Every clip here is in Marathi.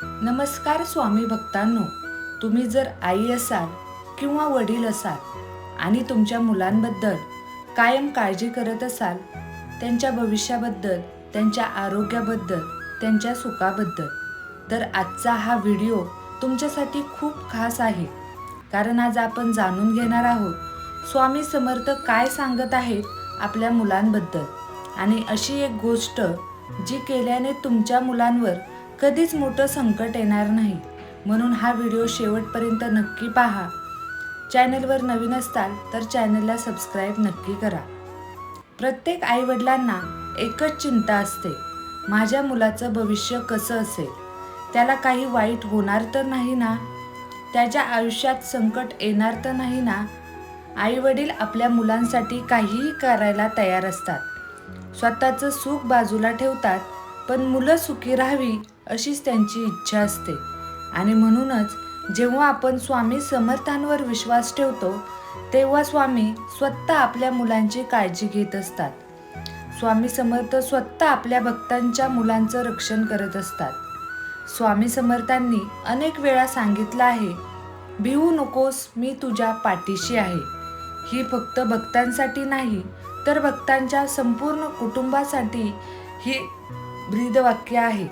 नमस्कार स्वामी भक्तांनो, तुम्ही जर आई असाल किंवा वडील असाल आणि तुमच्या मुलांबद्दल कायम काळजी करत असाल, त्यांच्या भविष्याबद्दल, त्यांच्या आरोग्याबद्दल, त्यांच्या सुखाबद्दल, तर आजचा हा व्हिडिओ तुमच्यासाठी खूप खास आहे. कारण आज आपण जाणून घेणार आहोत स्वामी समर्थ काय सांगत आहेत आपल्या मुलांबद्दल, आणि अशी एक गोष्ट जी केल्याने तुमच्या मुलांवर कधीच मोठं संकट येणार नाही. म्हणून हा व्हिडिओ शेवटपर्यंत नक्की पहा. चॅनलवर नवीन असताल तर चॅनलला सबस्क्राईब नक्की करा. प्रत्येक आईवडिलांना एकच चिंता असते, माझ्या मुलाचं भविष्य कसं असेल, त्याला काही वाईट होणार तर नाही ना, त्याच्या आयुष्यात संकट येणार तर नाही ना. आईवडील आपल्या मुलांसाठी काहीही करायला तयार असतात, स्वतःचं सुख बाजूला ठेवतात, पण मुलं सुखी राहावी अशीच त्यांची इच्छा असते. आणि म्हणूनच जेव्हा आपण स्वामी समर्थांवर विश्वास ठेवतो तेव्हा स्वामी स्वतः आपल्या मुलांची काळजी घेत असतात. स्वामी समर्थ स्वतः आपल्या भक्तांच्या मुलांचं रक्षण करत असतात. स्वामी समर्थांनी अनेक वेळा सांगितलं आहे, भिवू नकोस, मी तुझ्या पाठीशी आहे. ही फक्त भक्तांसाठी नाही तर भक्तांच्या संपूर्ण कुटुंबासाठी ही ब्रीदवाक्य आहे.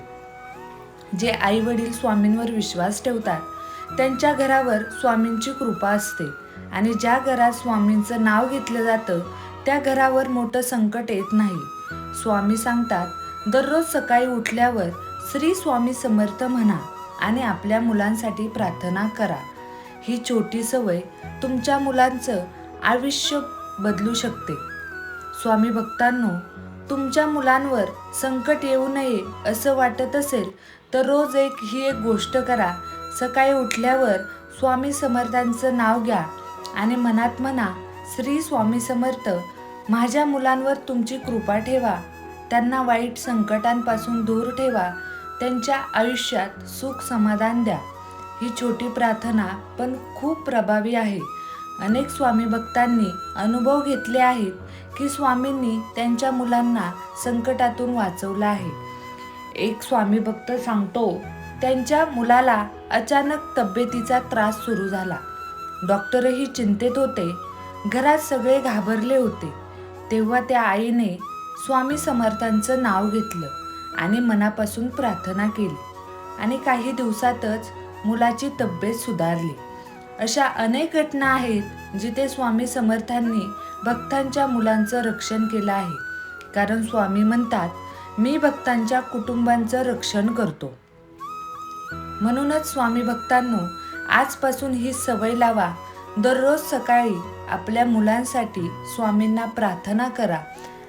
जे आई वडील स्वामींवर विश्वास ठेवतात त्यांच्या घरावर स्वामींची कृपा असते, आणि ज्या घरात स्वामींचं नाव घेतलं जातं त्या घरावर मोठं संकट येत नाही. स्वामी सांगतात, दररोज सकाळी उठल्यावर श्री स्वामी समर्थ म्हणा आणि आपल्या मुलांसाठी प्रार्थना करा. ही छोटी सवय तुमच्या मुलांचं आयुष्य बदलू शकते. स्वामी भक्तांनो, तुमच्या मुलांवर संकट येऊ नये असं वाटत असेल तर रोज ही एक गोष्ट करा. सकाळी उठल्यावर स्वामी समर्थांचं नाव घ्या आणि मनात म्हणा, श्री स्वामी समर्थ, माझ्या मुलांवर तुमची कृपा ठेवा, त्यांना वाईट संकटांपासून दूर ठेवा, त्यांच्या आयुष्यात सुख समाधान द्या. ही छोटी प्रार्थना पण खूप प्रभावी आहे. अनेक स्वामी भक्तांनी अनुभव घेतले आहेत की स्वामींनी त्यांच्या मुलांना संकटातून वाचवलं आहे. एक स्वामी भक्त सांगतो, त्यांच्या मुलाला अचानक तब्येतीचा त्रास सुरू झाला. डॉक्टरही चिंतेत होते, घरात सगळे घाबरले होते. तेव्हा त्या आईने स्वामी समर्थांचं नाव घेतलं आणि मनापासून प्रार्थना केली, आणि काही दिवसातच मुलाची तब्येत सुधारली. अशा अनेक घटना आहेत जिथे स्वामी समर्थांनी भक्तांच्या मुलांचं रक्षण केलं आहे. कारण स्वामी म्हणतात, मी भक्तांच्या कुटुंबांचं रक्षण करतो. म्हणूनच स्वामी भक्तांनो, आजपासून ही सवय लावा. दररोज सकाळी आपल्या मुलांसाठी स्वामींना प्रार्थना करा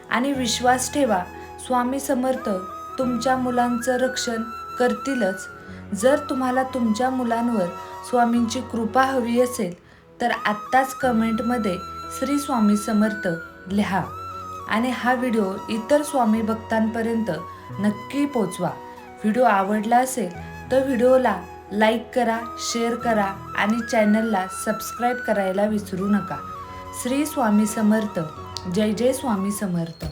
आणि विश्वास ठेवा, स्वामी समर्थ तुमच्या मुलांचं रक्षण करतीलच. जर तुम्हाला तुमच्या मुलांवर स्वामींची कृपा हवी असेल तर आत्ताच कमेंटमध्ये श्री स्वामी समर्थ लिहा, आणि हा व्हिडिओ इतर स्वामी भक्तांपर्यंत नक्की पोचवा. व्हिडिओ आवडला असेल तर व्हिडिओला लाईक करा, शेअर करा आणि चॅनलला सबस्क्राईब करायला विसरू नका. श्री स्वामी समर्थ. जय जय स्वामी समर्थ.